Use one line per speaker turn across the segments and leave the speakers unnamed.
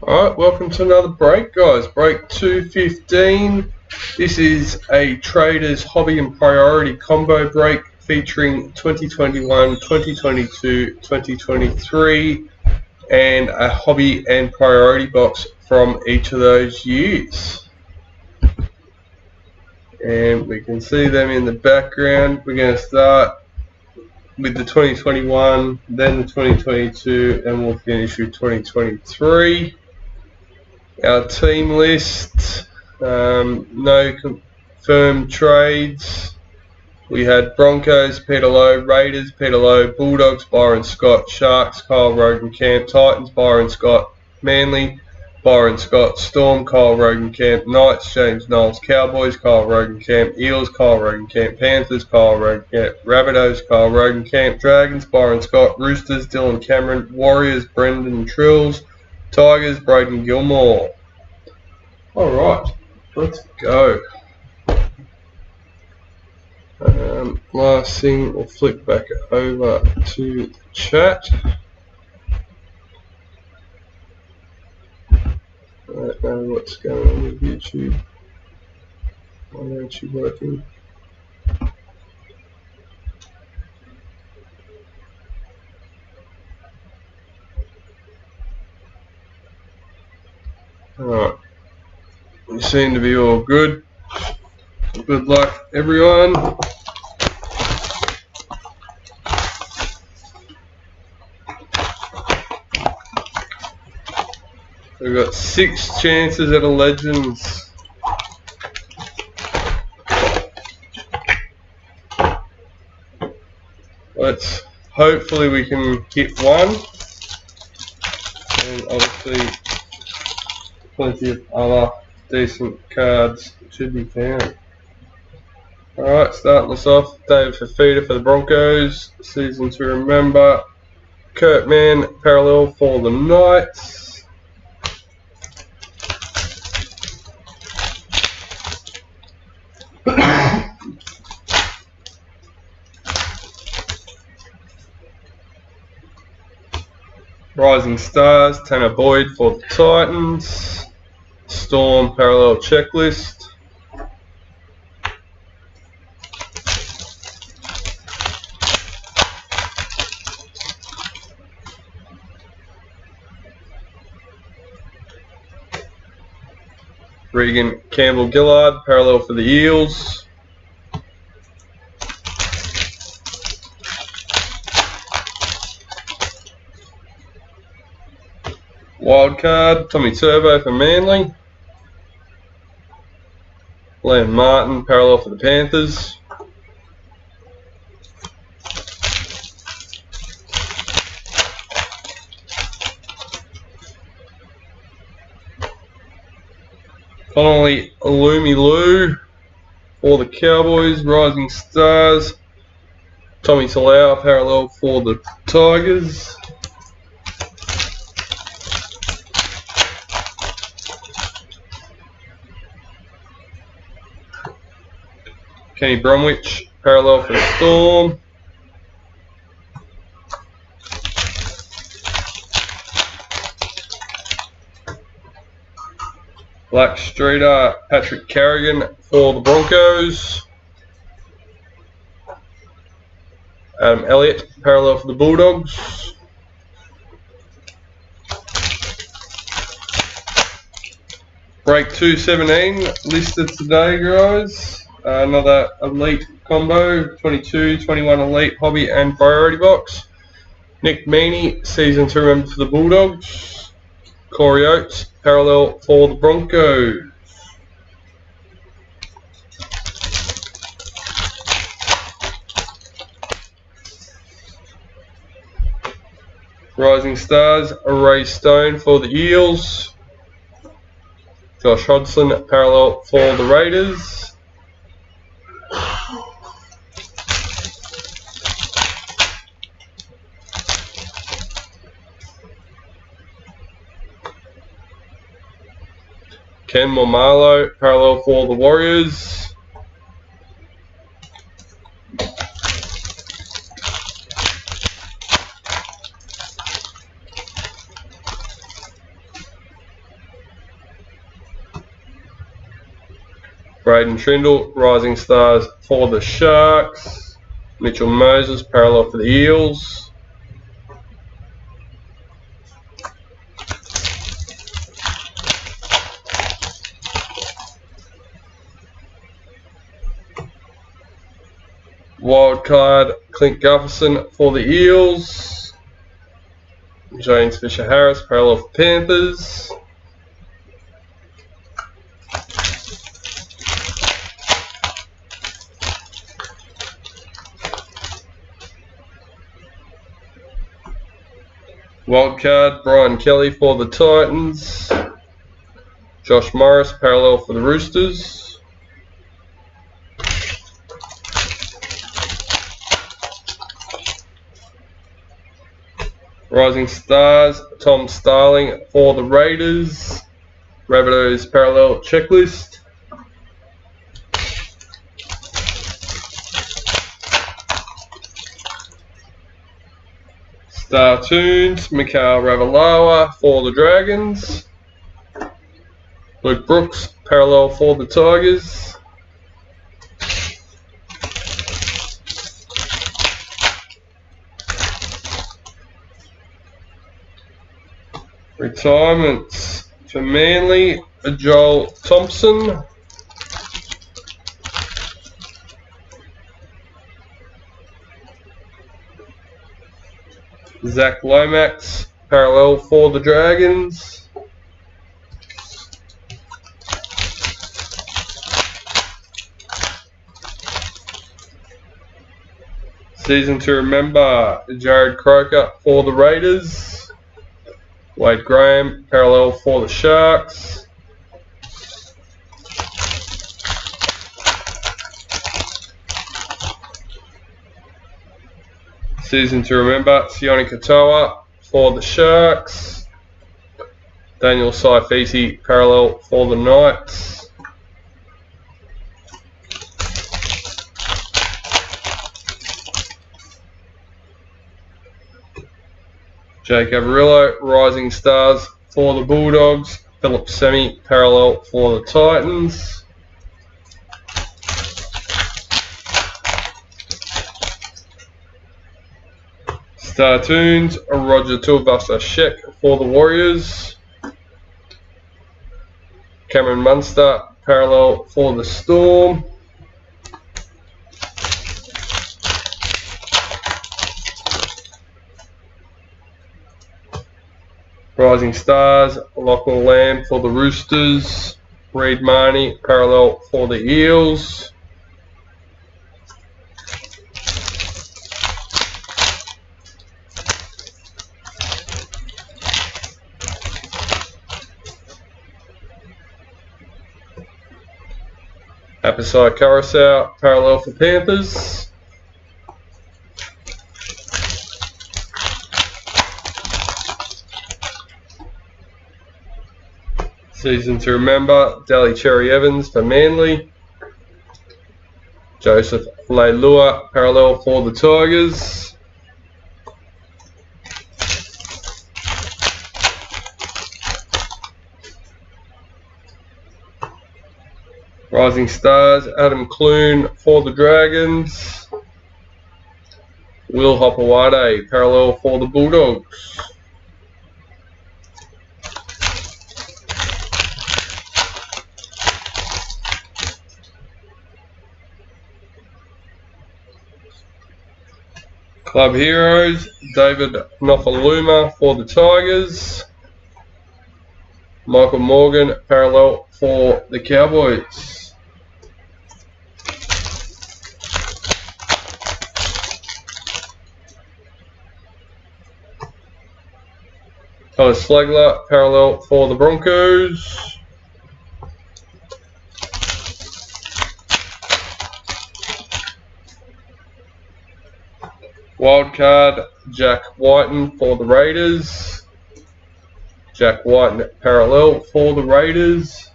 Alright, welcome to another break, guys. Break 215. This is a Traders Hobby and Priority combo break featuring 2021, 2022, 2023 and a Hobby and Priority box from each of those years. And we can see them in the background. We're going to start with the 2021, then the 2022, and we'll finish with 2023. Our team list, no confirmed trades. We had Broncos, Peter Lowe, Raiders, Peter Lowe, Bulldogs, Byron Scott, Sharks, Kyle Rogenkamp, Titans, Byron Scott, Manly, Byron Scott, Storm, Kyle Rogenkamp, Knights, James Knowles, Cowboys, Kyle Rogenkamp, Eels, Kyle Rogenkamp, Panthers, Kyle Rogenkamp, Rabbitohs, Kyle Rogenkamp, Dragons, Byron Scott, Roosters, Dylan Cameron, Warriors, Brendan Trills, Tigers, Braden Gilmore. Alright, let's go. Last thing, we'll flick back over to the chat. I don't know what's going on with YouTube. Why aren't you working? Alright. You seem to be all good. Good luck, everyone. We've got 6 chances at a Legends. Hopefully we can hit one. And obviously plenty of other decent cards should be found. Alright, starting us off, David Fafita for the Broncos, season to remember. Kurt Mann, parallel for the Knights. Rising Stars, Tanner Boyd for the Titans. Storm, parallel checklist. Regan Campbell Gillard, parallel for the Eels. Wildcard, Tommy Turbo for Manly. Liam Martin, parallel for the Panthers. Finally, Alumi Lou for the Cowboys, Rising Stars. Tommy Talau, parallel for the Tigers. Kenny Bromwich, parallel for the Storm. Black Streeter, Patrick Carrigan for the Broncos. Adam Elliott, parallel for the Bulldogs. Break 217 listed today, guys. Another elite combo, 22, 21 elite hobby and priority box. Nick Meaney, season to remember for the Bulldogs. Corey Oates, parallel for the Broncos. Rising Stars, Ray Stone for the Eels. Josh Hodgson, parallel for the Raiders. Ken Momalo, parallel for the Warriors. Braden Trindle, Rising Stars for the Sharks. Mitchell Moses, parallel for the Eels. Wildcard, Clint Gutherson for the Eels. James Fisher-Harris, parallel for Panthers. Wildcard, Brian Kelly for the Titans. Josh Morris, parallel for the Roosters. Rising Stars, Tom Starling for the Raiders. Rabbitohs parallel checklist. Star Tunes, Mikhail Ravalawa for the Dragons. Luke Brooks, parallel for the Tigers. Retirements for Manly, Joel Thompson. Zach Lomax, parallel for the Dragons. Season to remember, Jared Croker for the Raiders. Wade Graham, parallel for the Sharks. Season to remember, Sione Katoa for the Sharks. Daniel Saifiti, parallel for the Knights. Jake Averillo, Rising Stars for the Bulldogs. Philip Semi, parallel for the Titans. Star Tunes, Roger Tuivasa-Sheck for the Warriors. Cameron Munster, parallel for the Storm. Rising Stars, Lachlan Lamb for the Roosters. Reid Marnie, parallel for the Eels. Apasai Carousel, parallel for Panthers. Season to remember, Daly Cherry Evans for Manly. Joseph Leilua, parallel for the Tigers. Rising Stars, Adam Clune for the Dragons. Will Hopewade, parallel for the Bulldogs. Club Heroes, David Nofaluma for the Tigers. Michael Morgan, parallel for the Cowboys. Tyler Slagler, parallel for the Broncos. Wildcard, Jack Whiten for the Raiders. Jack Whiten, parallel for the Raiders.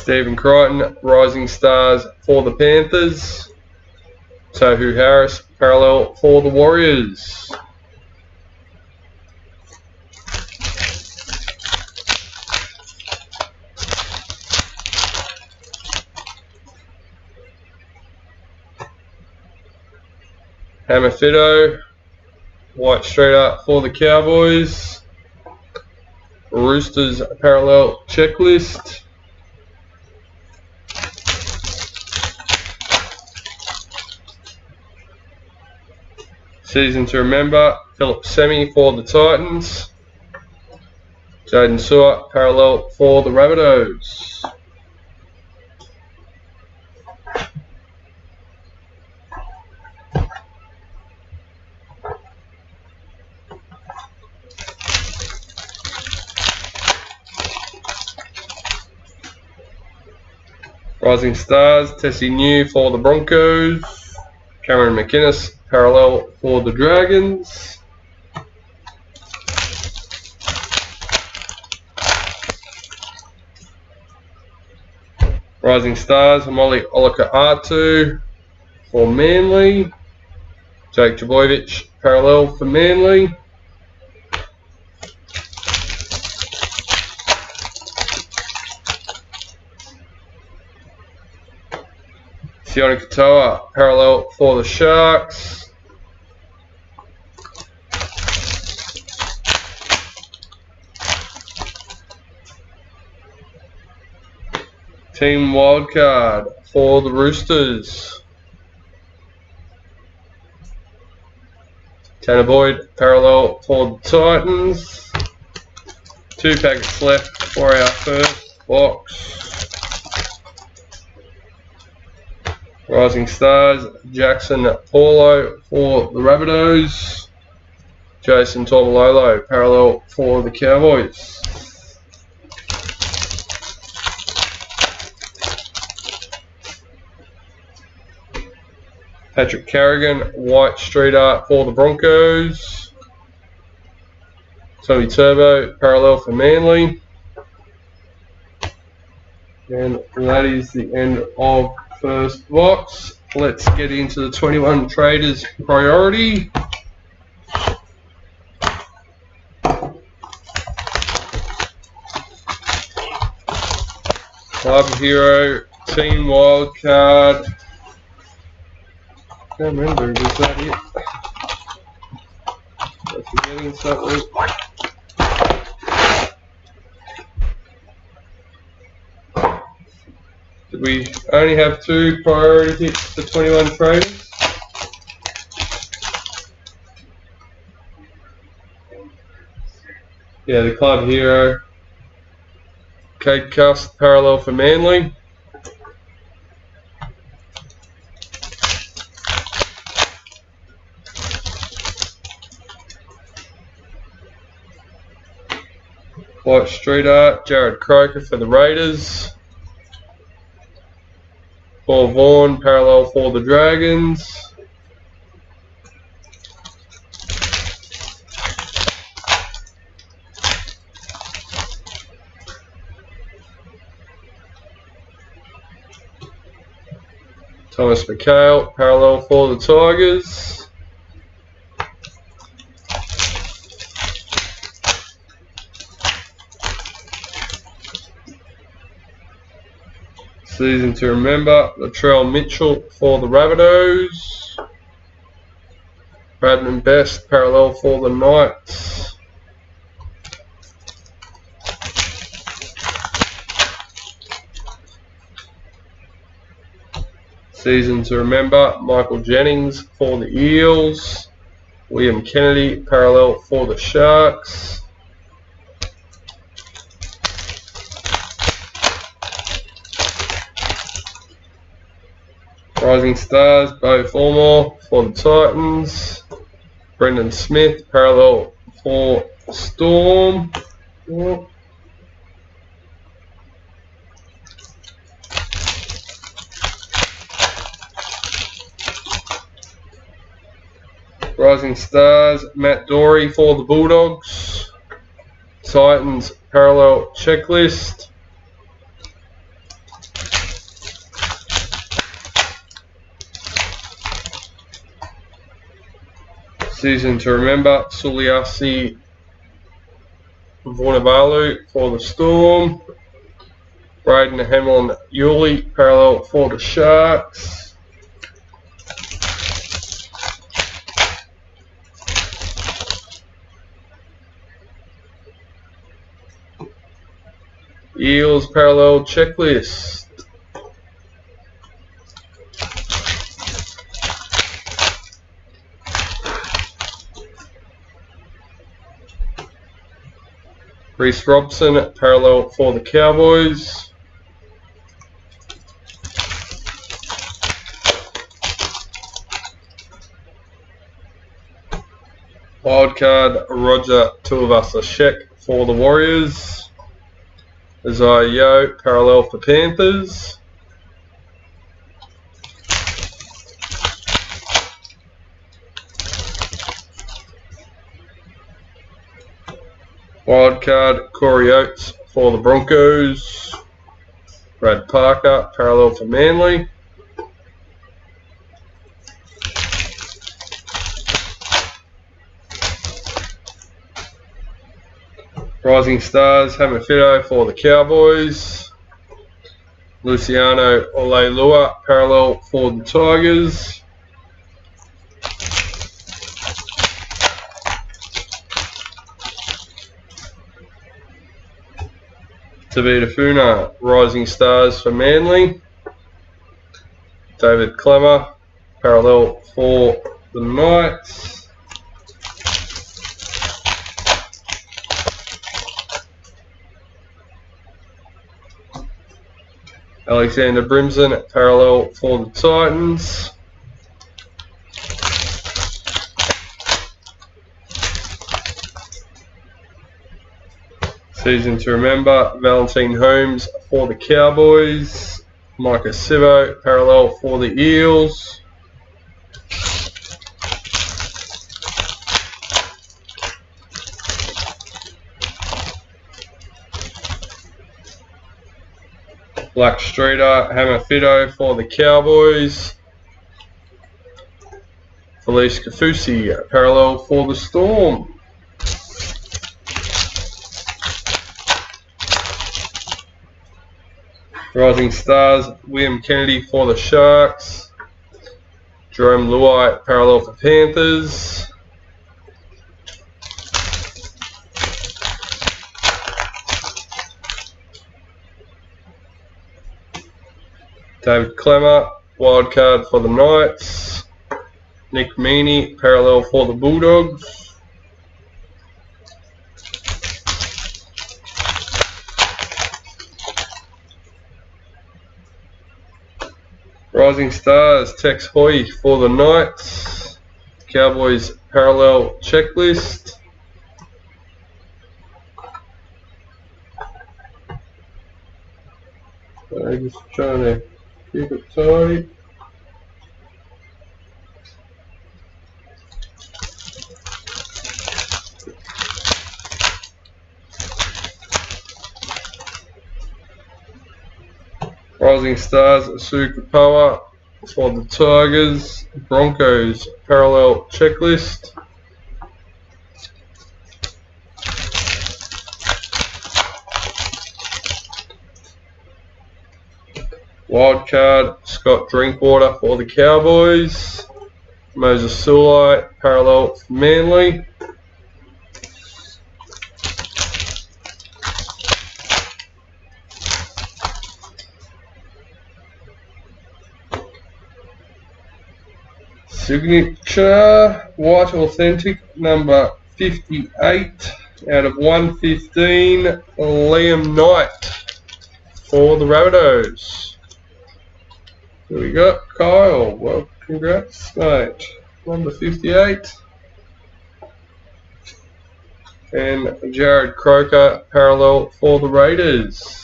Stephen Crichton, Rising Stars for the Panthers. Tohu Harris, parallel for the Warriors. Hammer Fido, white straight up for the Cowboys. Roosters parallel checklist. Season to remember, Philip Semi for the Titans. Jaden Sewer parallel for the Rabbitohs. Rising Stars, Tessie New for the Broncos. Cameron McInnes parallel for the Dragons. Rising Stars, Hamoli Olaka-Atu for Manly. Jake Trbojevic parallel for Manly. Sione Katoa parallel for the Sharks. Team wildcard for the Roosters. Tanner Boyd parallel for the Titans. 2 packets left for our first box. Rising Stars, Jackson Paulo for the Rabbitohs. Jason Taumalolo parallel for the Cowboys. Patrick Carrigan, white street art for the Broncos. Tommy Turbo parallel for Manly. And that is the end of first box. Let's get into the 21 Traders Priority. Club Hero, Team Wildcard. I can't remember, is that it? I'm forgetting something. Did we only have 2 priority hits for 21 traders? Yeah, the Club Hero. Cade Cuffs parallel for Manly. White street art, Jared Croker for the Raiders. Paul Vaughan parallel for the Dragons. Thomas McHale parallel for the Tigers. Season to remember, Latrell Mitchell for the Rabbitohs. Bradman Best parallel for the Knights. Season to remember, Michael Jennings for the Eels. William Kennedy parallel for the Sharks. Rising Stars, Bo Formore for the Titans. Brendan Smith parallel for Storm. Rising Stars, Matt Dory for the Bulldogs. Titans parallel checklist. Season to remember, Suliasi Vunivalu for the Storm. Braden Hamlin Yuli parallel for the Sharks. Eels parallel checklist. Reece Robson parallel for the Cowboys. Wildcard Roger Tuivasa-Sheck for the Warriors. Isaiah Yeo parallel for Panthers. Wildcard Corey Oates for the Broncos. Brad Parker parallel for Manly. Rising Stars Hamafito for the Cowboys. Luciano Oleilua parallel for the Tigers. Tavita Funa, Rising Stars for Manly. David Clemmer, parallel for the Knights. Alexander Brimson, parallel for the Titans. Season to remember, Valentine Holmes for the Cowboys. Micah Sivo, parallel for the Eels. Black Streeter, Hamafito for the Cowboys. Felice Kafusi, parallel for the Storm. Rising Stars, William Kennedy for the Sharks. Jerome Luai, parallel for Panthers. David Clemmer, wildcard for the Knights. Nick Meaney, parallel for the Bulldogs. Rising Stars, Tex Hoy for the Knights. Cowboys parallel checklist. I'm just trying to keep it tight. Rising Stars, Asuka Power for the Tigers. Broncos parallel checklist. Wildcard, Scott Drinkwater for the Cowboys. Moses Sulai, parallel for Manly. Signature, White Authentic, number 58 out of 115, Liam Knight for the Rabbitohs. Here we go, Kyle. Well, congrats, mate. Number 58. And Jared Croker, parallel for the Raiders.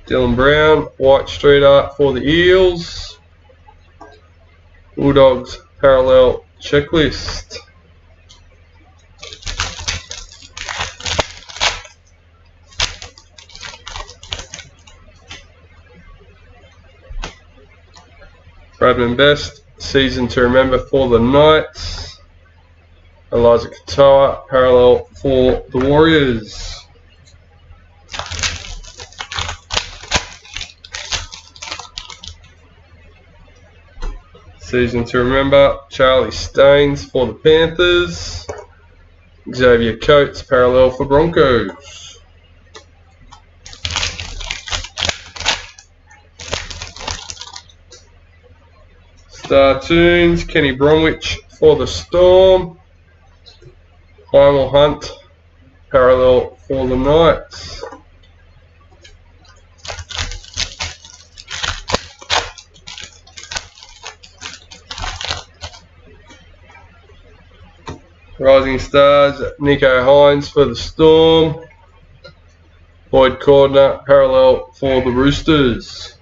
Dylan Brown, White Streeter for the Eels. Bulldogs parallel checklist. Bradman Best, season to remember for the Knights. Elijah Katoa, parallel for the Warriors. Season to remember, Charlie Staines for the Panthers. Xavier Coates, parallel for Broncos. Star Tunes, Kenny Bromwich for the Storm. Final Hunt, parallel for the Knights. Rising Stars, Nico Hines for the Storm. Boyd Cordner, parallel for the Roosters.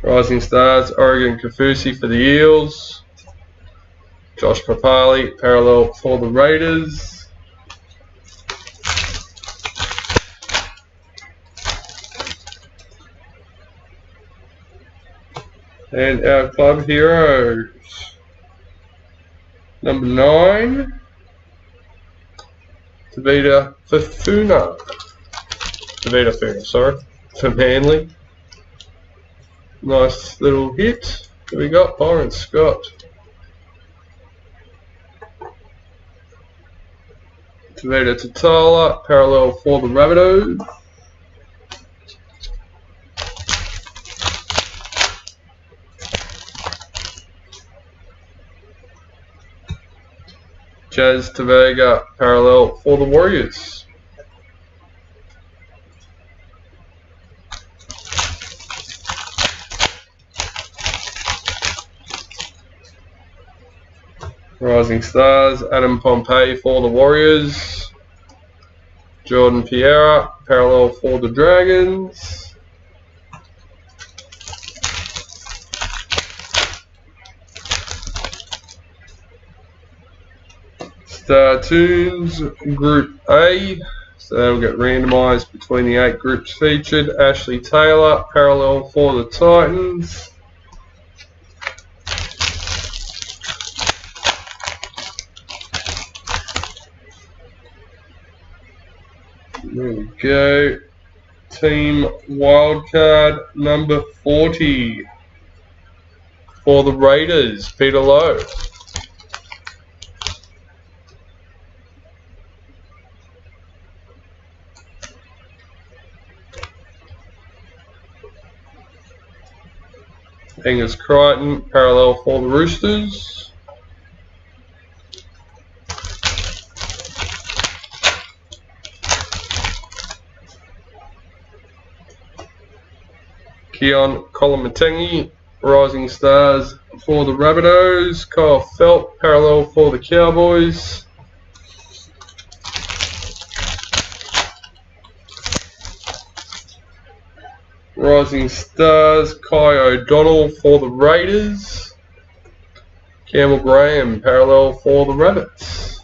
Rising Stars, Oregon Kafusi for the Eels. Josh Papali, parallel for the Raiders. And our club heroes. Number 9, Tavita Fafuna. Sorry, for Manly. Nice little hit. Here we got Byron Scott. Tavita Tatala, parallel for the Rabbitohs. Jazz Tavega, parallel for the Warriors. Rising Stars, Adam Pompey for the Warriors. Jordan Piera, parallel for the Dragons. Star Tunes, Group A. So they'll get randomised between the 8 groups featured. Ashley Taylor, parallel for the Titans. There we go. Team Wildcard number 40 for the Raiders, Peter Lowe. Angus Crichton, parallel for the Roosters. Keon Kolomatangi, Rising Stars for the Rabbitohs. Kyle Felt, parallel for the Cowboys. Rising Stars, Kai O'Donnell for the Raiders. Campbell Graham, parallel for the Rabbits.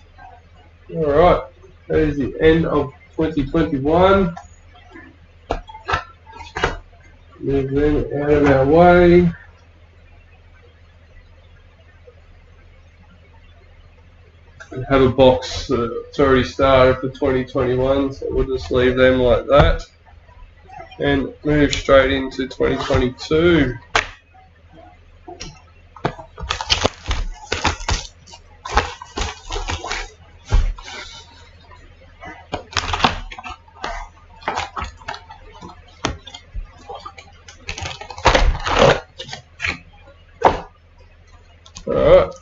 Alright, that is the end of 2021. Move them out of our way. We have a box that's already started for 2021, so we'll just leave them like that and move straight into 2022. Alright.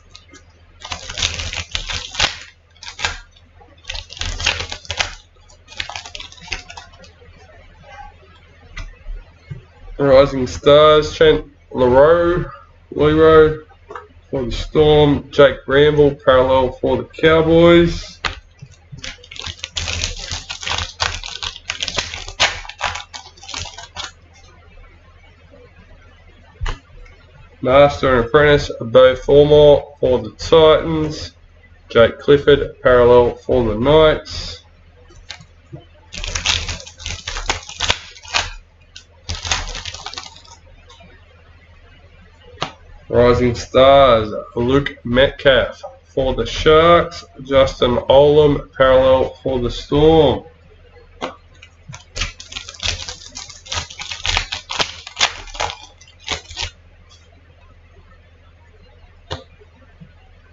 Rising Stars, Trent Leroy for the Storm. Jake Bramble, parallel for the Cowboys. Master and Apprentice, Bo Formore for the Titans. Jake Clifford, parallel for the Knights. Rising Stars, Luke Metcalf for the Sharks. Justin Olam, parallel for the Storm.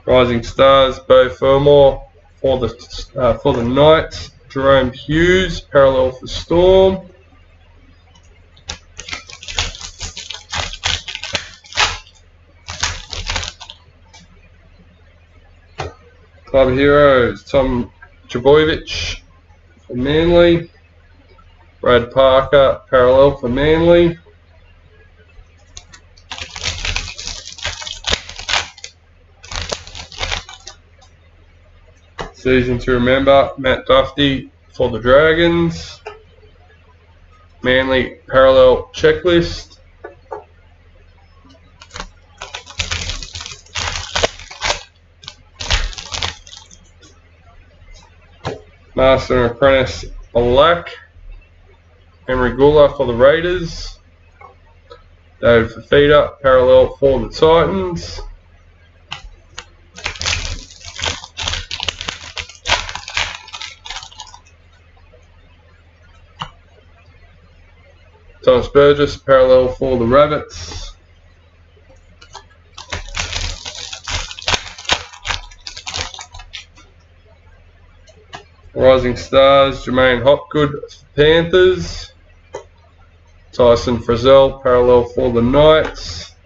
Rising Stars, Bo Fermor for the Knights. Jerome Hughes, parallel for Storm. Club Heroes, Tom Trbojevic for Manly. Brad Parker, parallel for Manly. Season to remember, Matt Duffy for the Dragons. Manly parallel checklist. Master and Apprentice Black. Henry Gula for the Raiders. David Fafita, parallel for the Titans. Thomas Burgess, parallel for the Rabbits. Rising Stars, Jermaine Hopgood, Panthers. Tyson Frizzell, parallel for the Knights.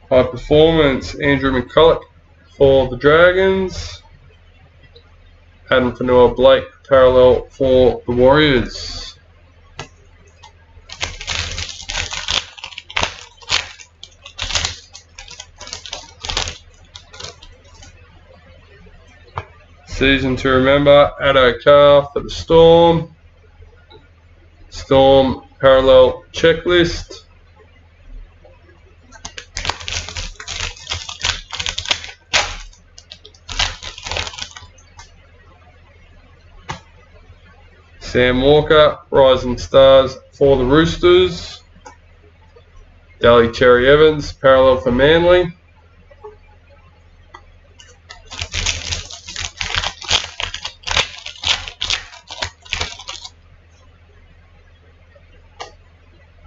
High Performance, Andrew McCulloch for the Dragons. Adam Fanua Blake, parallel for the Warriors. Season to remember, Addo Carr for the Storm. Storm parallel checklist. Sam Walker, Rising Stars for the Roosters. Daly Cherry Evans, parallel for Manly.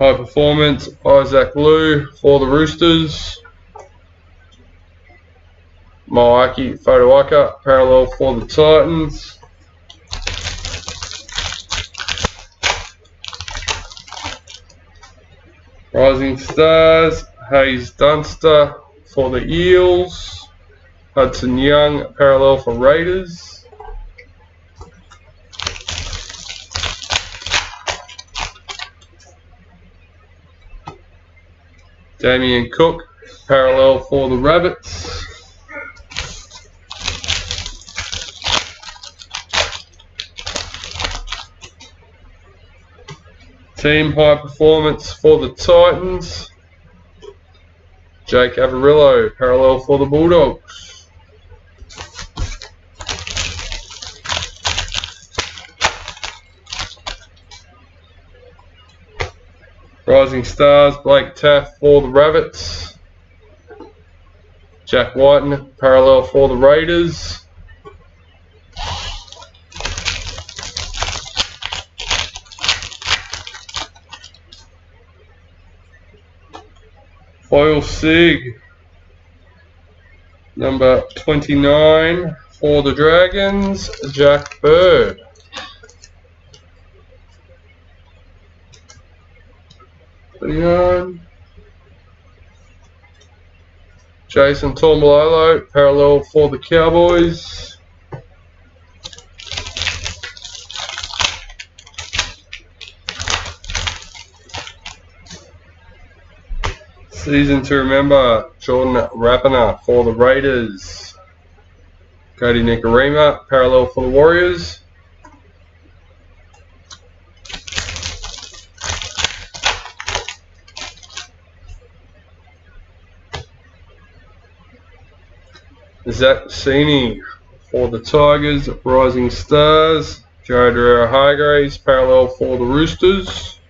High Performance, Isaac Liu for the Roosters. Mawaki Fotuaika, parallel for the Titans. Rising Stars, Hayes Dunster for the Eels. Hudson Young, parallel for Raiders. Damien Cook, parallel for the Rabbits. Team High Performance for the Titans. Jake Averillo, parallel for the Bulldogs. Rising Stars, Blake Taff for the Rabbits. Jack Whiten, parallel for the Raiders. Foyle Sig, number 29 for the Dragons, Jack Bird. Jason Tormalolo, parallel for the Cowboys. Season to remember, Jordan Rapiner for the Raiders. Cody Nicarima, parallel for the Warriors. Zach Cini for the Tigers, Rising Stars. Joe Derrera Highgraves, parallel for the Roosters.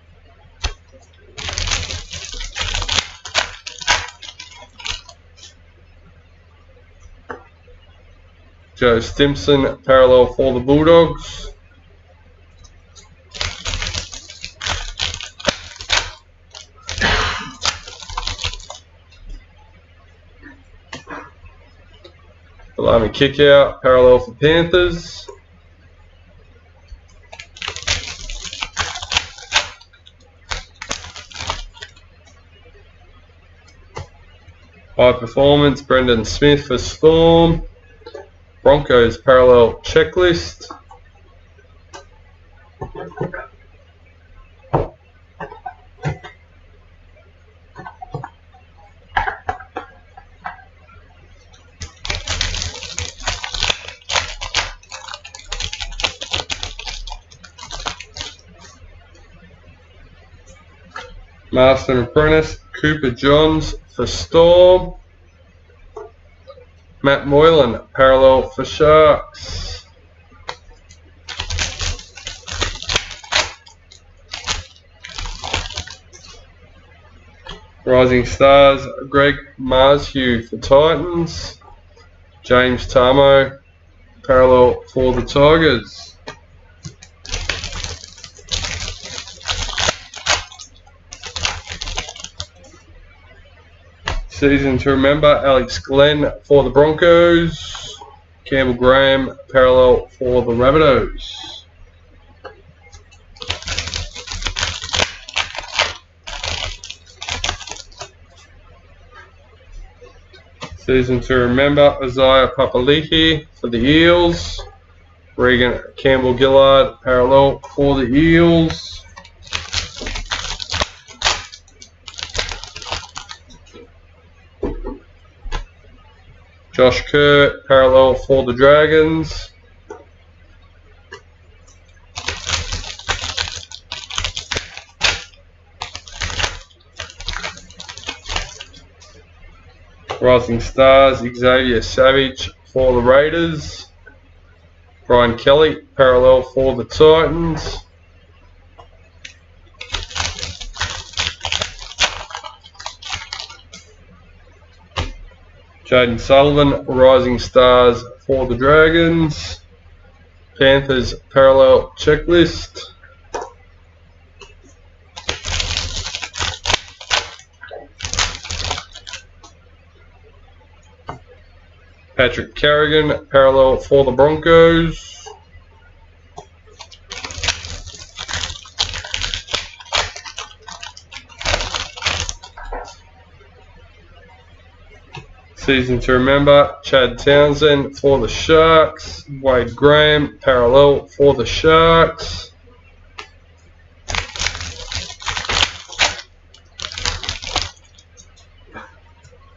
Joe Stimson, parallel for the Bulldogs. Bellamy Kickout, parallel for Panthers. High Performance, Brendan Smith for Storm. Broncos Parallel Checklist. Master and Apprentice, Cooper Johns for Storm. Matt Moylan, parallel for Sharks. Rising Stars, Greg Marshue for Titans. James Tamo, parallel for the Tigers. Season to remember, Alex Glenn for the Broncos. Campbell Graham, parallel for the Rabbitohs. Season to remember, Isaiah Papali'i for the Eels. Regan Campbell Gillard, parallel for the Eels. Josh Kerr, parallel for the Dragons. Rising Stars, Xavier Savage for the Raiders. Brian Kelly, parallel for the Titans. Jaden Sullivan, Rising Stars for the Dragons. Panthers Parallel Checklist. Patrick Carrigan, parallel for the Broncos. Season to remember, Chad Townsend for the Sharks. Wade Graham, parallel for the Sharks.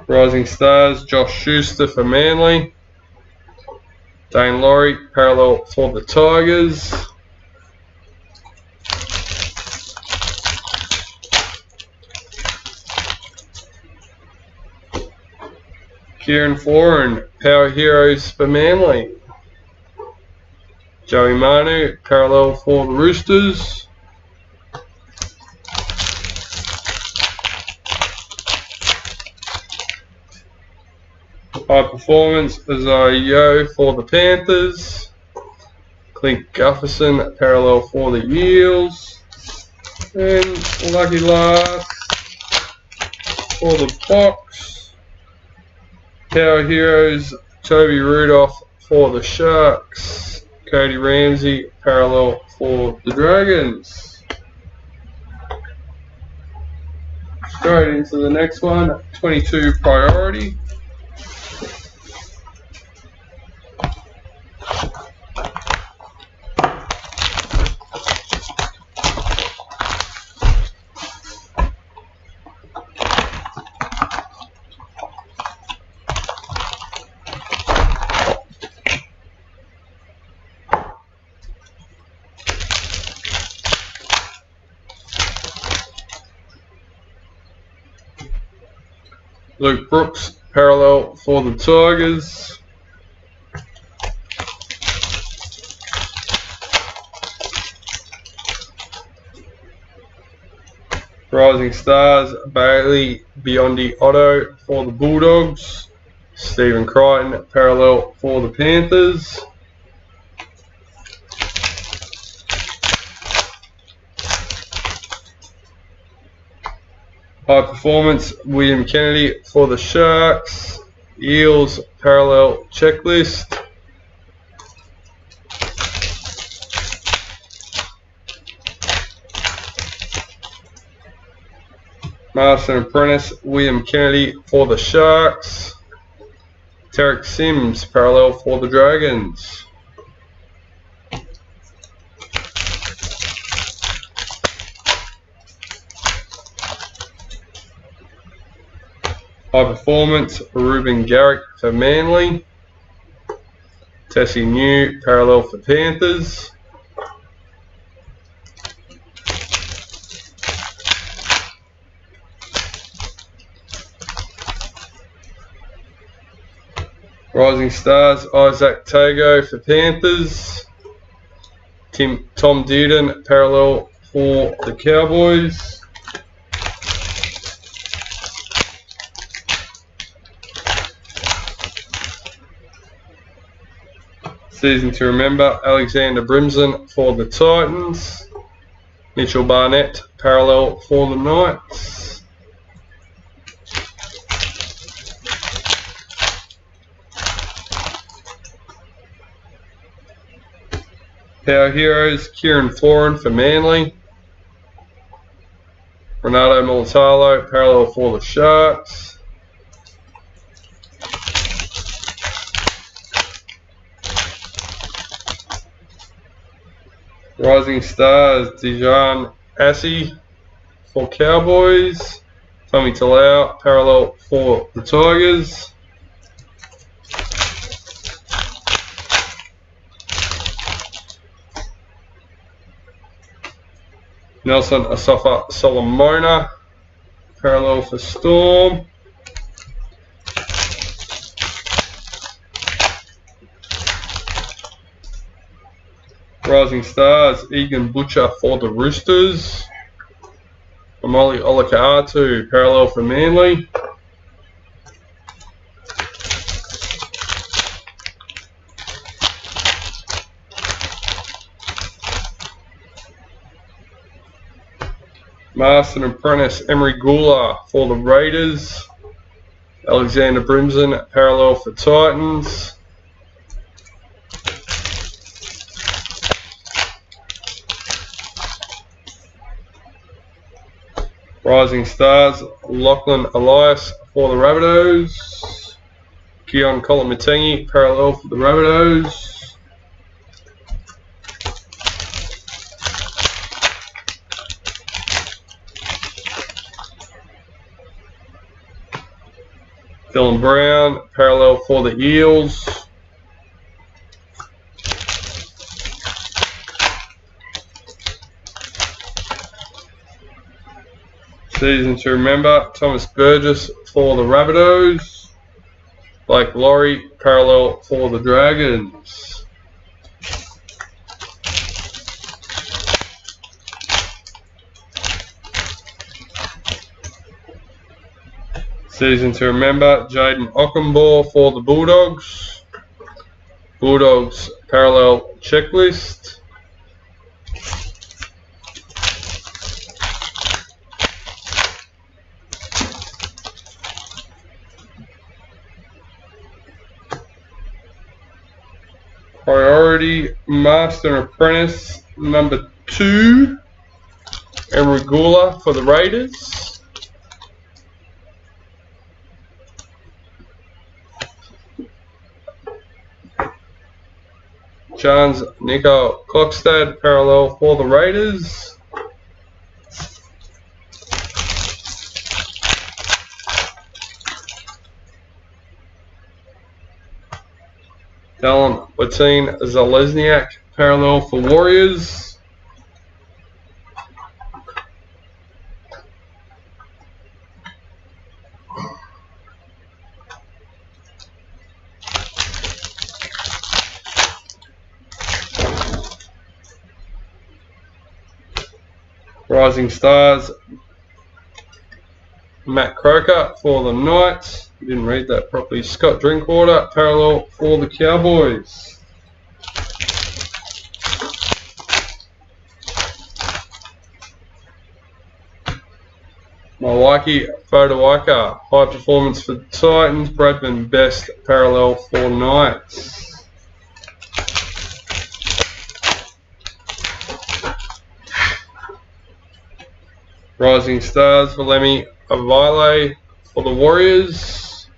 Rising Stars, Josh Schuster for Manly. Dane Laurie, parallel for the Tigers. Kieran Florin, Power Heroes for Manly. Joey Manu, parallel for the Roosters. High Performance, Isaiah Yeo for the Panthers. Clint Gufferson, parallel for the Eels. And lucky last for the Box, Power Heroes, Toby Rudolph for the Sharks. Cody Ramsey, parallel for the Dragons. Straight into the next one, 22 Priority. Luke Brooks, parallel for the Tigers. Rising Stars, Bailey Biondi Otto for the Bulldogs. Stephen Crichton, parallel for the Panthers. High Performance, William Kennedy for the Sharks. Eels, parallel checklist. Master and Apprentice, William Kennedy for the Sharks. Tarek Sims, parallel for the Dragons. High Performance, Ruben Garrick for Manly. Tessie New, parallel for Panthers. Rising Stars, Isaac Tago for Panthers. Tom Dearden, parallel for the Cowboys. Season to Remember, Alexander Brimson for the Titans. Mitchell Barnett, parallel for the Knights. Power Heroes, Kieran Florin for Manly. Renato Militalo, parallel for the Sharks. Rising Stars, Dijon Assi for Cowboys. Tommy Talau, parallel for the Tigers. Nelson Asafa Solomona, parallel for Storm. Rising Stars, Egan Butcher for the Roosters. Amoli Olakaatu, parallel for Manly. Master and Apprentice, Emery Gula for the Raiders. Alexander Brimson, parallel for Titans. Rising Stars, Lachlan Elias for the Rabbitohs. Keon Kolomatangi, parallel for the Rabbitohs. Dylan Brown, parallel for the Eels. Season to Remember, Thomas Burgess for the Rabbitohs. Blake Laurie, parallel for the Dragons. Season to Remember, Jaden Ockenbaugh for the Bulldogs. Bulldogs, parallel checklist. Priority Master and Apprentice number 2, and Regula for the Raiders. Johns Nico Klokstad, parallel for the Raiders. Dallin Watine Zalesniak, parallel for Warriors. Rising Stars, Matt Croker for the Knights. Didn't read that properly. Scott Drinkwater, parallel for the Cowboys. Milwaukee Fodawaker, high performance for the Titans. Bradman Best, parallel for Knights. Rising Stars, Valemi Avile for the Warriors.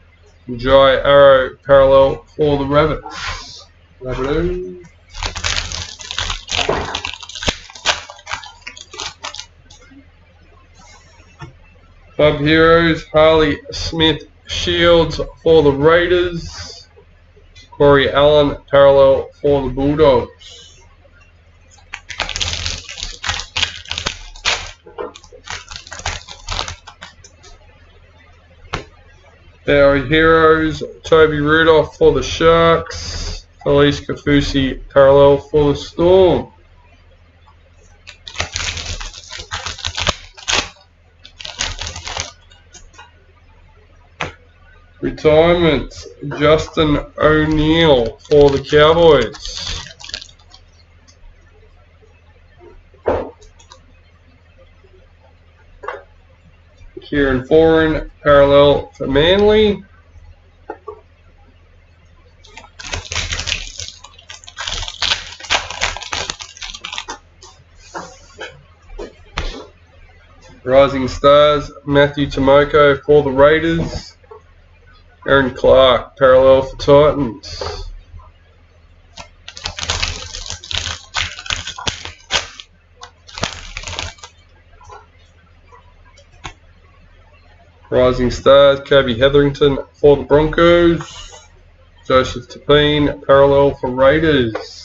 Jai Arrow, parallel for the Rabbits. Rabbitoons. Club Heroes, Harley Smith Shields for the Raiders. Corey Allen, parallel for the Bulldogs. Our Heroes, Toby Rudolph for the Sharks. Felice Kafusi, parallel for the Storm. Retirement, Justin O'Neill for the Cowboys. Kieran Foran, parallel for Manly. Rising Stars, Matthew Tomoko for the Raiders. Aaron Clark, parallel for Titans. Rising Stars, Kobe Hetherington for the Broncos. Joseph Tapine, parallel for Raiders.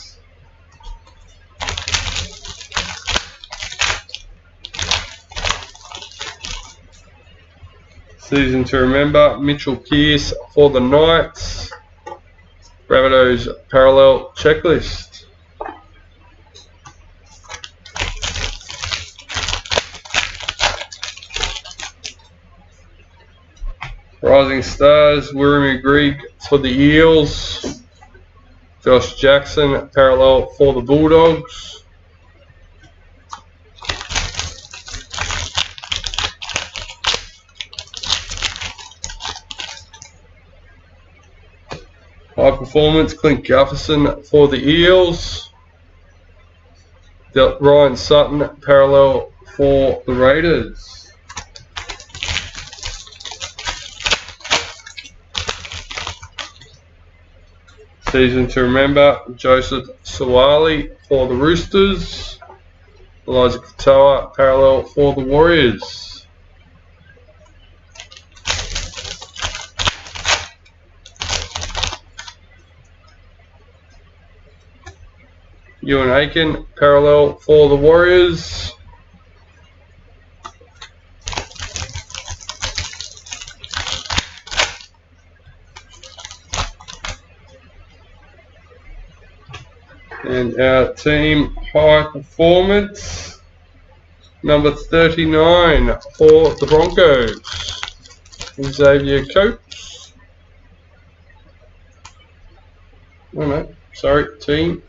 Season to remember, Mitchell Pearce for the Knights. Rabbitohs parallel checklist. Rising Stars, Wiremu Greig for the Eels. Josh Jackson, parallel for the Bulldogs. High performance, Clint Jefferson for the Eels. Ryan Sutton, parallel for the Raiders. Season to remember, Joseph Suwali for the Roosters. Elijah Katoa, parallel for the Warriors. Ewan Aiken, parallel for the Warriors. And our team high performance, number 39 for the Broncos, Xavier Coates. Oh no, sorry, team.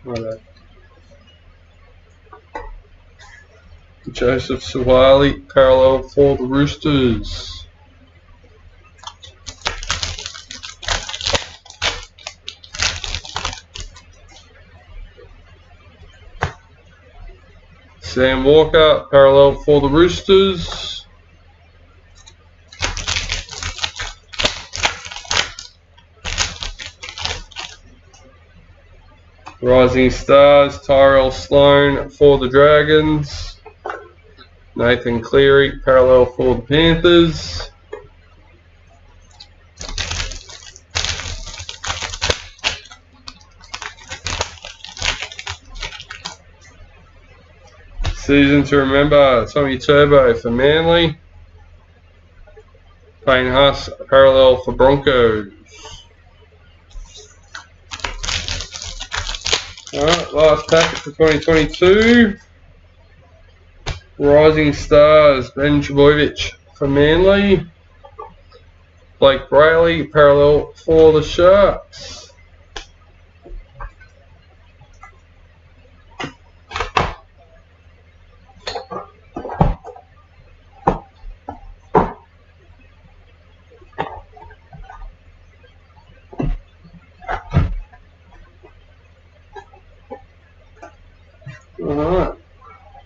Righto. Joseph Suwali, parallel for the Roosters. Sam Walker, parallel for the Roosters. Rising Stars, Tyrell Sloan for the Dragons. Nathan Cleary, parallel for the Panthers. Season to remember, Tommy Turbo for Manly. Payne Huss, parallel for Broncos. Alright, last packet for 2022. Rising Stars, Ben Trbojevic for Manly. Blake Brayley, parallel for the Sharks. Alright,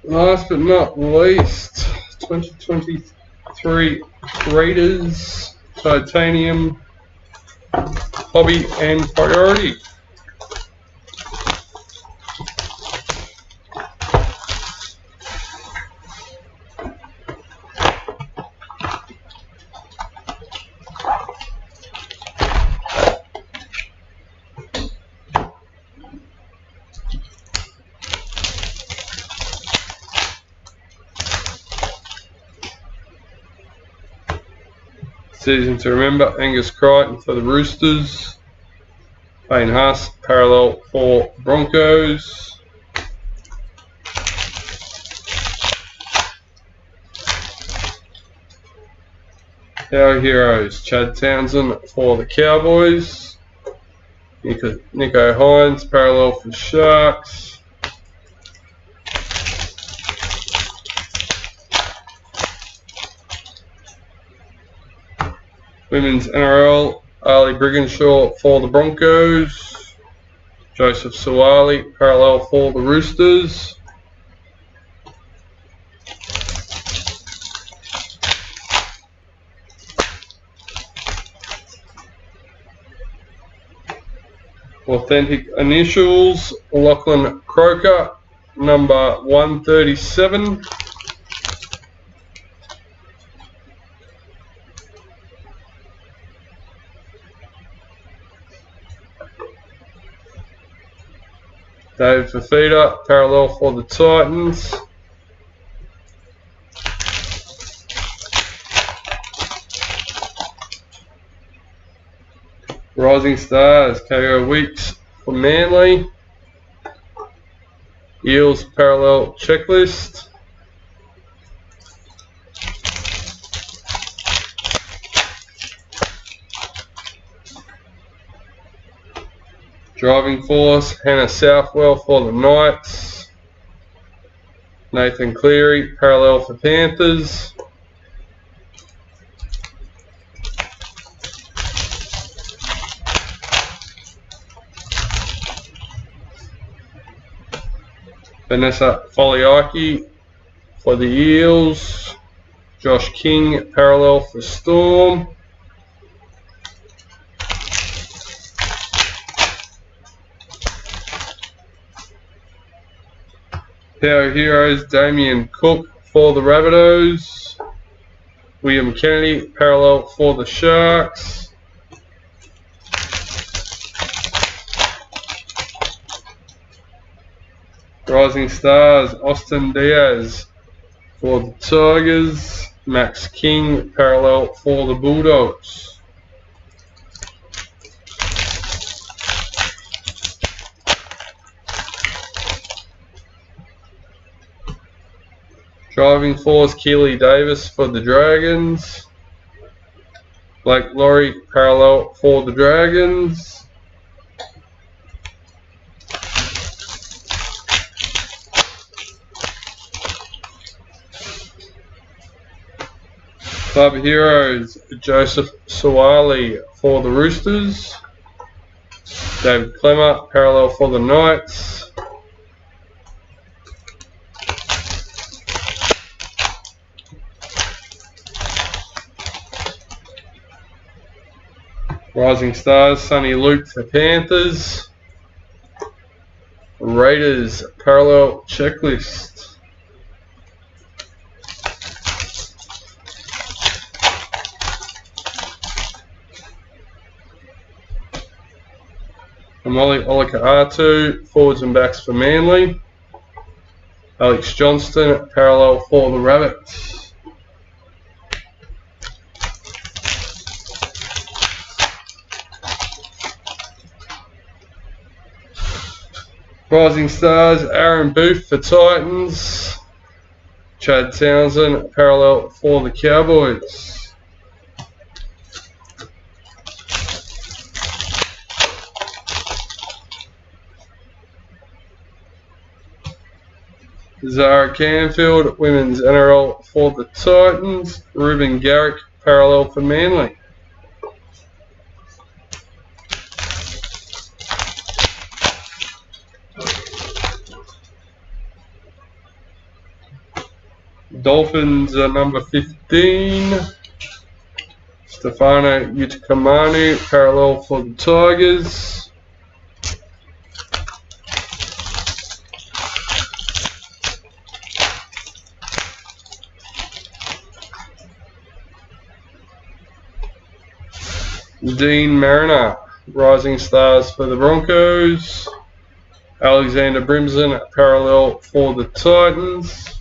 last but not least, 2023 Traders Titanium Hobby and Priority. Season to remember, Angus Crichton for the Roosters. Payne Haas, parallel for Broncos. Our heroes, Chad Townsend for the Cowboys. Nico Hines, parallel for Sharks. Women's NRL, Ali Brigginshaw for the Broncos. Joseph Suwali, parallel for the Roosters. Authentic initials, Lachlan Croker, number 137. David Fafita, parallel for the Titans. Rising Stars, KO Weeks for Manly. Eels parallel checklist. Driving Force, Hannah Southwell for the Knights. Nathan Cleary, parallel for Panthers. Vanessa Foliaki for the Eels. Josh King, parallel for Storm. Power Heroes, Damien Cook for the Rabbitohs. William Kennedy, parallel for the Sharks. Rising Stars, Austin Diaz for the Tigers. Max King, parallel for the Bulldogs. Driving Force, Keely Davis for the Dragons. Blake Laurie, parallel for the Dragons. Club Heroes, Joseph Suwali for the Roosters. David Clemmer, parallel for the Knights. Rising Stars, Sonny Luke for Panthers. Raiders, parallel checklist. Amoli Olaka'atu, forwards and backs for Manly. Alex Johnston, parallel for the Rabbits. Rising Stars, Aaron Booth for Titans. Chad Townsend, parallel for the Cowboys. Zara Canfield, women's NRL for the Titans. Ruben Garrick, parallel for Manly. Dolphins number 15. Stefano Utikamanu, parallel for the Tigers. Dean Mariner, Rising Stars for the Broncos. Alexander Brimson, parallel for the Titans.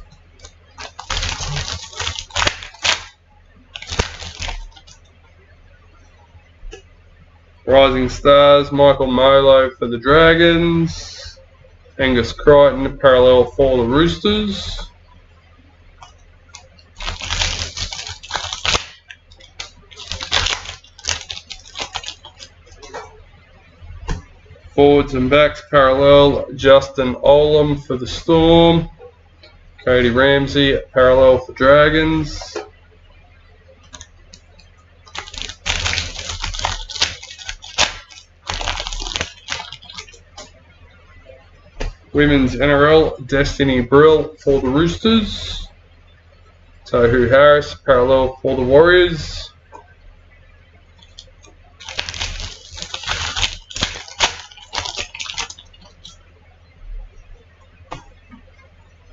Rising Stars, Michael Molo for the Dragons. Angus Crichton, parallel for the Roosters. Forwards and backs, parallel, Justin Olam for the Storm. Cody Ramsey, parallel for Dragons. Women's NRL, Destiny Brill for the Roosters. Tohu Harris, parallel for the Warriors.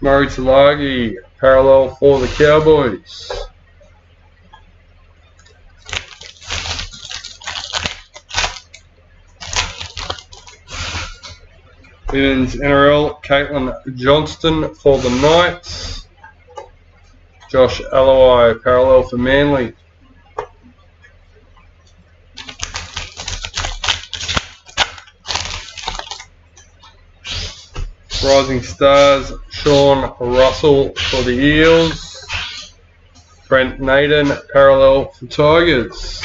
Murray Talagi, parallel for the Cowboys. Women's NRL, Caitlin Johnston for the Knights. Josh Alawai, parallel for Manly. Rising Stars, Sean Russell for the Eels. Brent Naden, parallel for Tigers.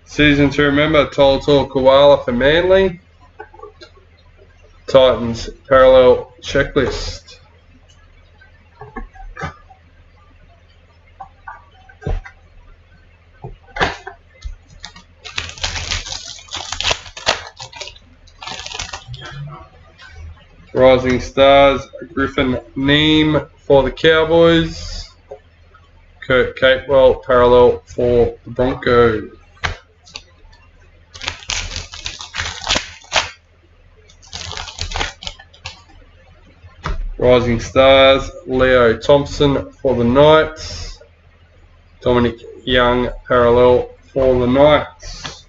Season to remember, Tolto Koala for Manly. Titans, parallel checklist. Rising Stars, Griffin Neem for the Cowboys. Kurt Capewell, parallel for the Broncos. Rising Stars, Leo Thompson for the Knights. Dominic Young, parallel for the Knights.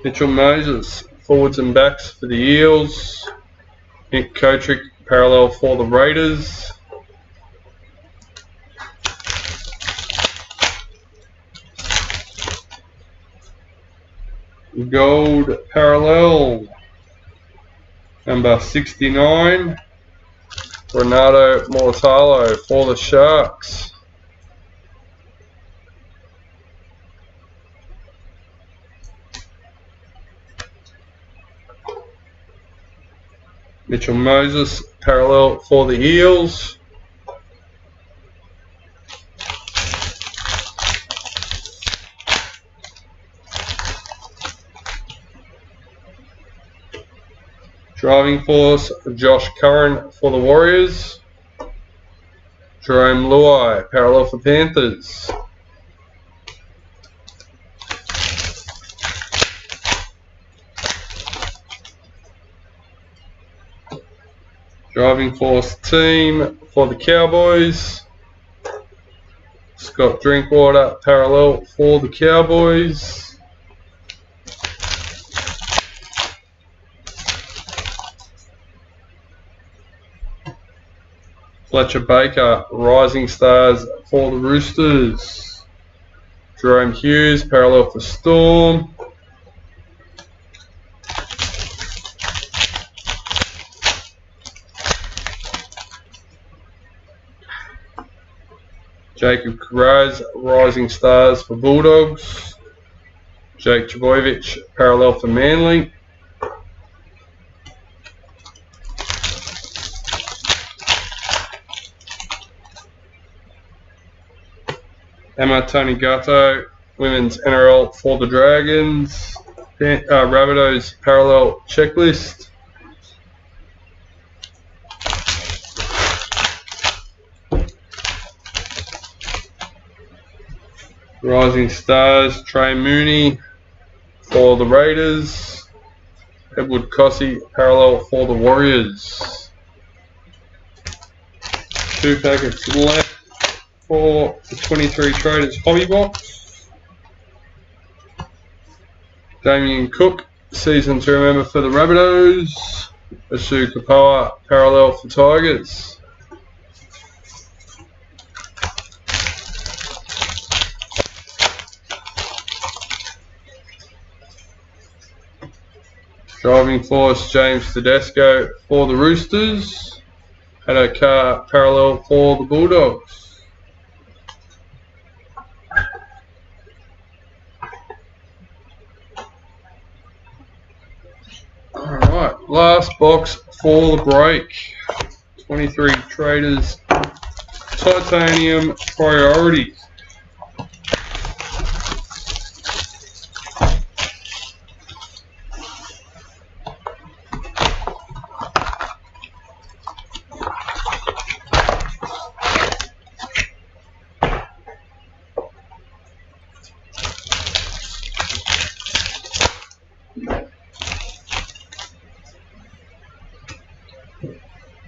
Mitchell Moses, forwards and backs for the Eels. Nick Kotrick, parallel for the Raiders. Gold parallel, number 69, Renato Mortalo for the Sharks. Mitchell Moses, parallel for the Eels. Driving force, Josh Curran for the Warriors. Jerome Luai, parallel for Panthers. Driving force team for the Cowboys. Scott Drinkwater, parallel for the Cowboys. Fletcher Baker, Rising Stars for the Roosters. Jerome Hughes, parallel for Storm. Jacob Carraz, Rising Stars for Bulldogs. Jake Trbojevic, parallel for Manly. Emma Tony Gatto, Women's NRL for the Dragons. Rabbitohs parallel checklist. Rising Stars, Trey Mooney for the Raiders. Edward Cossey, parallel for the Warriors. 2 packets left for the 23 Traders Hobby Box. Damien Cook, season to remember for the Rabbitohs. Asu Kapoa, parallel for Tigers. Driving Force, James Tedesco for the Roosters. Hadokar, parallel for the Bulldogs. Alright, last box for the break. 23 Traders Titanium Priority.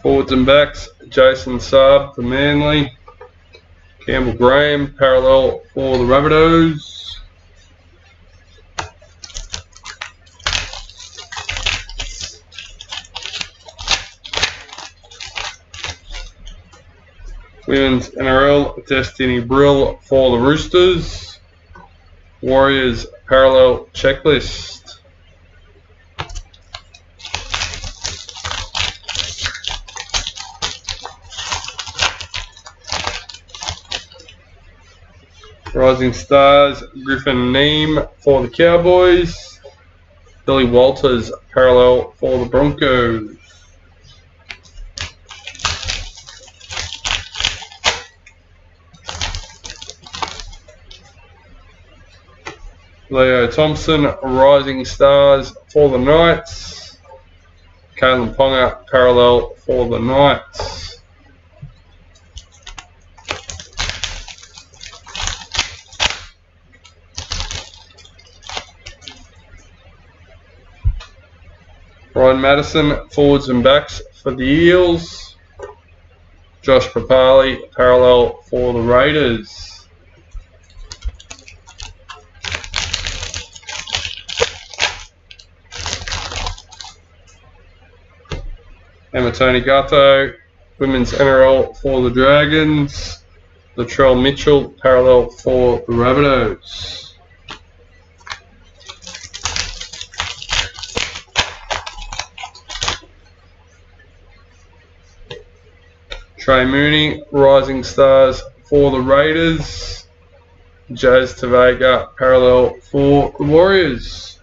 Forwards and backs, Jason Saab for Manly. Campbell Graham, parallel for the Rabbitohs. Women's NRL, Destiny Brill for the Roosters. Warriors parallel checklist. Rising Stars, Griffin Neem for the Cowboys. Billy Walters, parallel for the Broncos. Leo Thompson, Rising Stars for the Knights. Kalen Ponga, parallel for the Knights. Ryan Madison, forwards and backs for the Eels. Josh Papali, parallel for the Raiders. Emma Tony Gatto, Women's NRL for the Dragons. Latrell Mitchell, parallel for the Rabbitohs. Trey Mooney, Rising Stars for the Raiders. Jazz Tavega, parallel for the Warriors.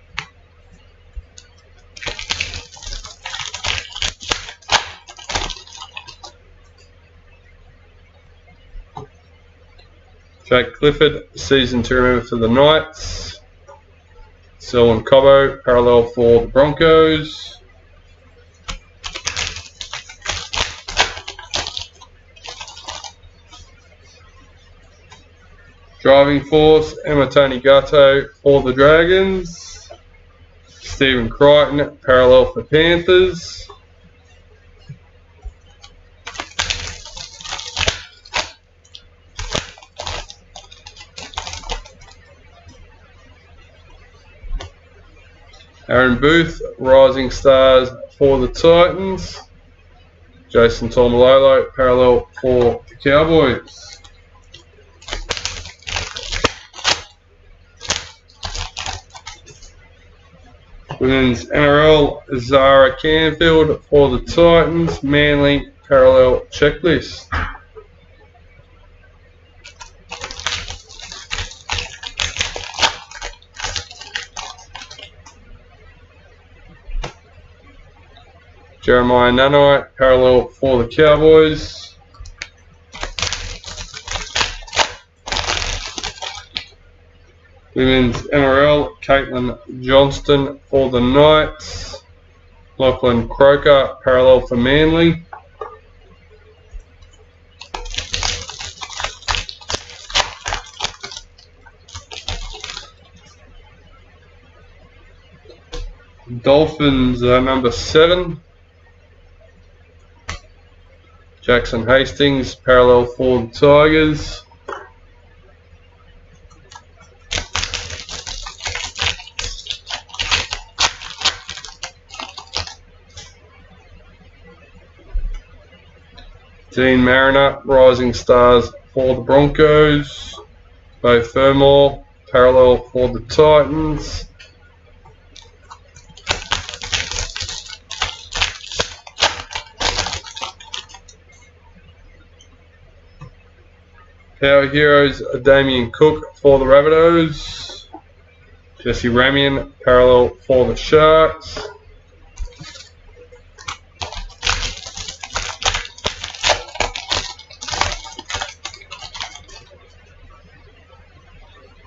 Jake Clifford, season to remember for the Knights. Selwyn Cobbo, parallel for the Broncos. Driving Force, Emma Tony Gatto for the Dragons. Stephen Crichton, parallel for Panthers. Aaron Booth, Rising Stars for the Titans. Jason Taumalolo, parallel for the Cowboys. Women's NRL, Zara Canfield for the Titans, Manly, parallel checklist. Jeremiah Nanai, parallel for the Cowboys. Women's NRL, Caitlin Johnston for the Knights. Lachlan Croker, parallel for Manly. Dolphins, number 7. Jackson Hastings, parallel for the Tigers. Dean Mariner, Rising Stars for the Broncos. Bo Fermor, parallel for the Titans. Power Heroes, Damien Cook for the Rabbitohs. Jesse Ramian, parallel for the Sharks.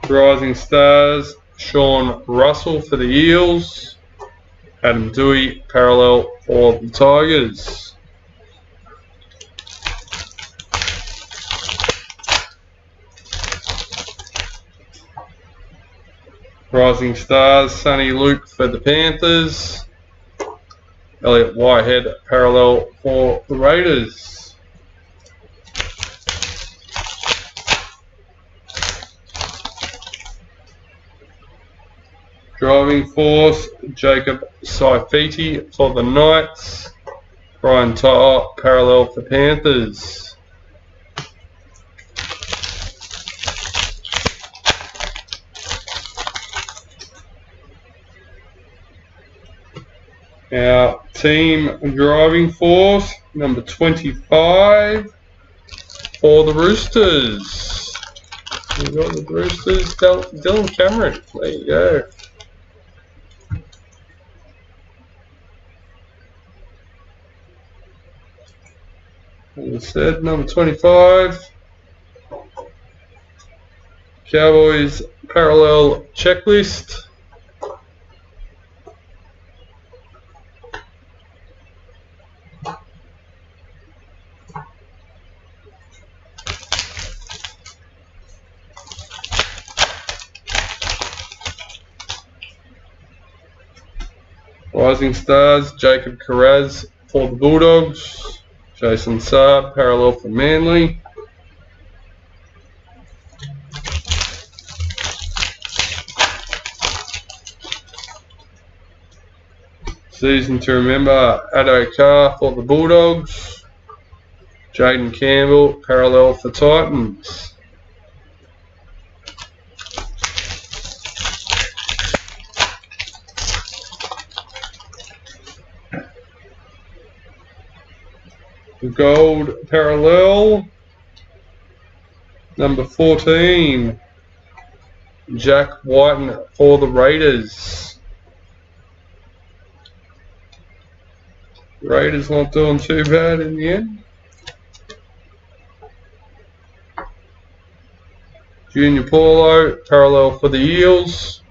Rising Stars, Sean Russell for the Eels. Adam Dewey, parallel for the Tigers. Rising Stars, Sonny Luke for the Panthers. Elliot Whitehead, parallel for the Raiders. Driving Force, Jacob Saifiti for the Knights. Brian Tyler, parallel for Panthers. Our team driving force, number 25 for the Roosters. We've got the Roosters, Dylan Cameron. There you go. As I said, number 25. Cowboys parallel checklist. Rising Stars, Jacob Carraz for the Bulldogs. Jason Saab, parallel for Manly. Season to remember, Addo Carr for the Bulldogs. Jaden Campbell, parallel for Titans. Gold parallel, number 14, Jack Whiten for the Raiders. Raiders not doing too bad in the end. Junior Paulo, parallel for the Eels.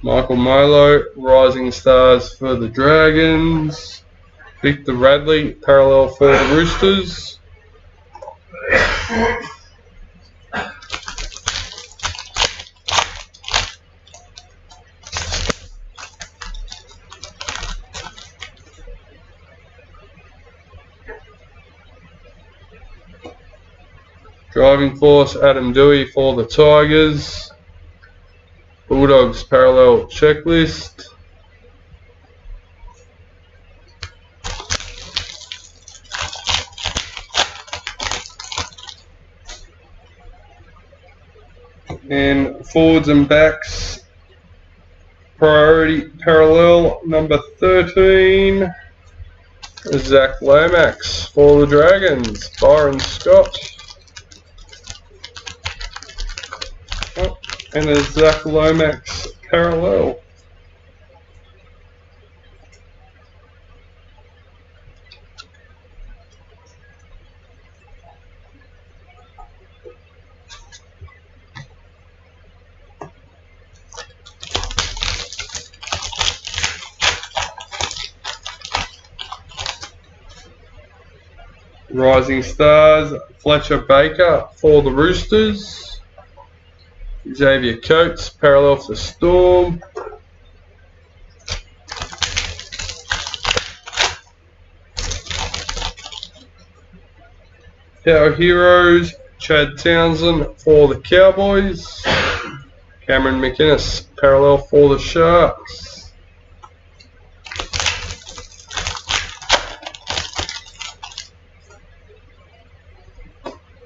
Michael Milo, Rising Stars for the Dragons. Victor Radley, parallel for the Roosters. Driving Force, Adam Dewey for the Tigers. Bulldogs Parallel Checklist. And forwards and backs, Priority Parallel number 13, Zach Lomax for the Dragons, Byron Scott. Oh, and a Zach Lomax Parallel. Rising Stars, Fletcher Baker for the Roosters. Xavier Coates, Parallel for Storm. Power Heroes, Chad Townsend for the Cowboys. Cameron McInnes, Parallel for the Sharks.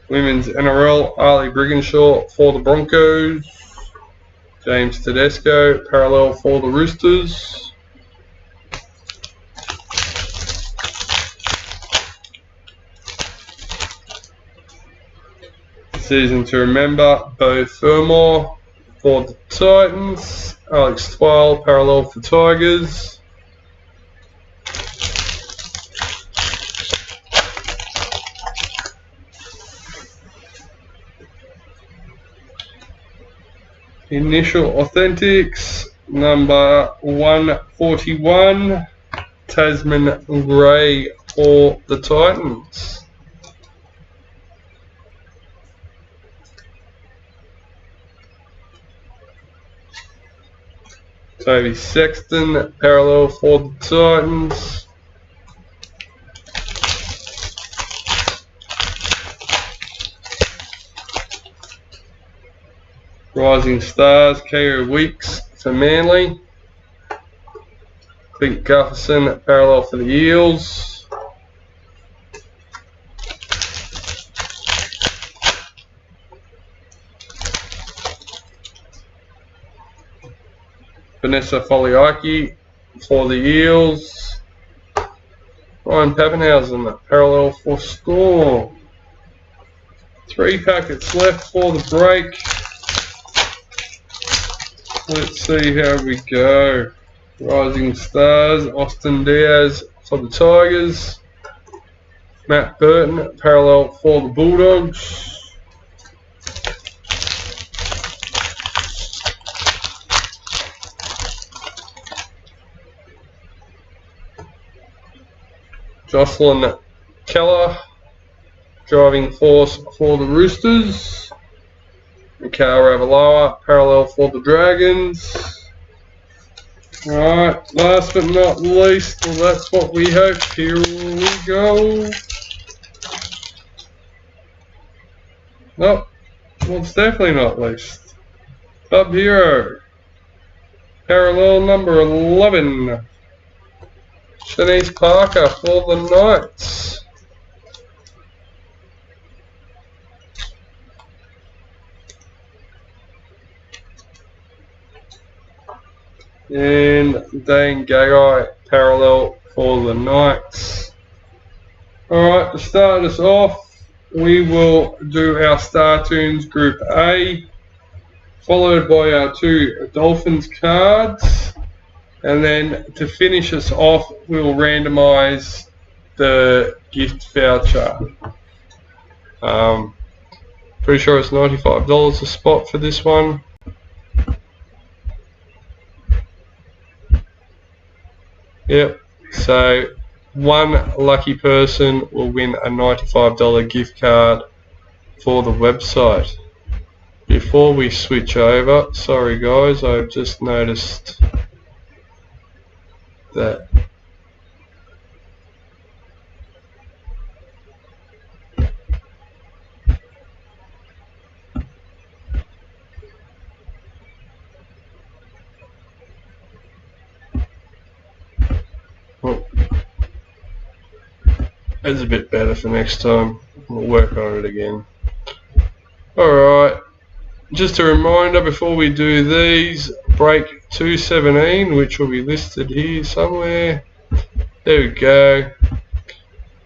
Women's NRL, Ali Brigginshaw for the Broncos. James Tedesco, Parallel for the Roosters. Season to remember, Bo Fermor for the Titans. Alex Twile, Parallel for Tigers. Initial Authentics, number 141, Tasman Gray for the Titans. Toby Sexton, Parallel for the Titans. Rising Stars, Ko Weeks for Manly. Clint Gufferson, Parallel for the Eels. Vanessa Foliaki for the Eels. Ryan Pappenhausen, Parallel for Storm. 3 packets left for the break. Let's see how we go. Rising Stars, Austin Diaz for the Tigers. Matt Burton, Parallel for the Bulldogs. Jocelyn Keller, Driving Force for the Roosters. Mikhail Ravaloa, Parallel for the Dragons. Alright, last but not least, well, that's what we hope. Here we go. Nope, well, it's definitely not least. Sub Hero, Parallel number 11, Shanice Parker for the Knights. And Dane Gagai, Parallel for the Knights. Alright, to start us off, we will do our Star Tunes Group A, followed by our 2 Dolphins cards, and then to finish us off, we will randomise the gift voucher. Pretty sure it's $95 a spot for this one. Yep, so one lucky person will win a $95 gift card for the website. Before we switch over, sorry guys, I've just noticed that It's a bit better for next time. We'll work on it again. Alright, just a reminder before we do these, break 217, which will be listed here somewhere. There we go.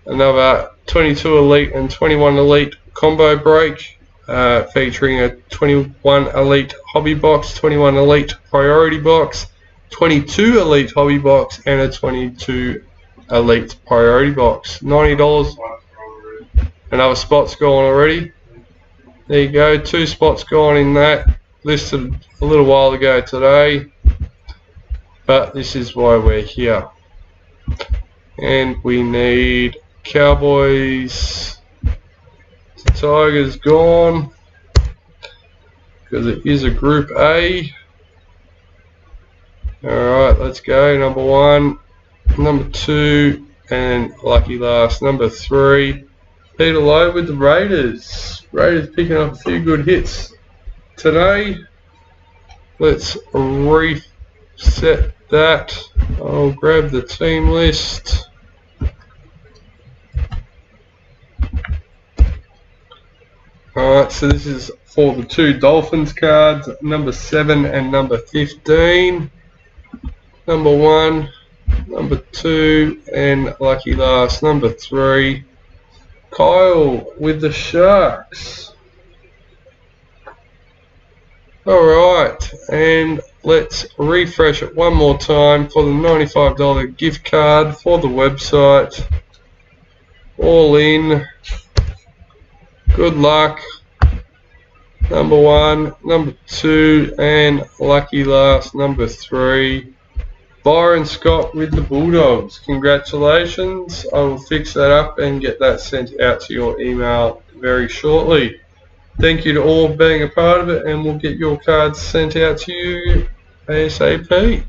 Another 22 Elite and 21 Elite combo break, featuring a 21 Elite Hobby Box, 21 Elite Priority Box, 22 Elite Hobby Box, and a 22 Elite Priority Box. $90. Another spot's gone already. There you go, 2 spots gone in that, listed a little while ago today, but this is why we're here. And we need Cowboys, Tigers gone, because it is a Group A. Alright, let's go. Number 1, number 2, and lucky last, number 3. Peter Lowe with the Raiders. Raiders picking up a few good hits today. Let's reset that. I'll grab the team list. Alright, so this is for the 2 Dolphins cards, number 7 and number 15. Number 1, number 2, and lucky last, number 3. Kyle with the Sharks. Alright, and let's refresh it one more time for the $95 gift card for the website. All in. Good luck. Number 1, number 2, and lucky last, number 3. Byron Scott with the Bulldogs. Congratulations. I will fix that up and get that sent out to your email very shortly. Thank you to all being a part of it, and we'll get your cards sent out to you ASAP.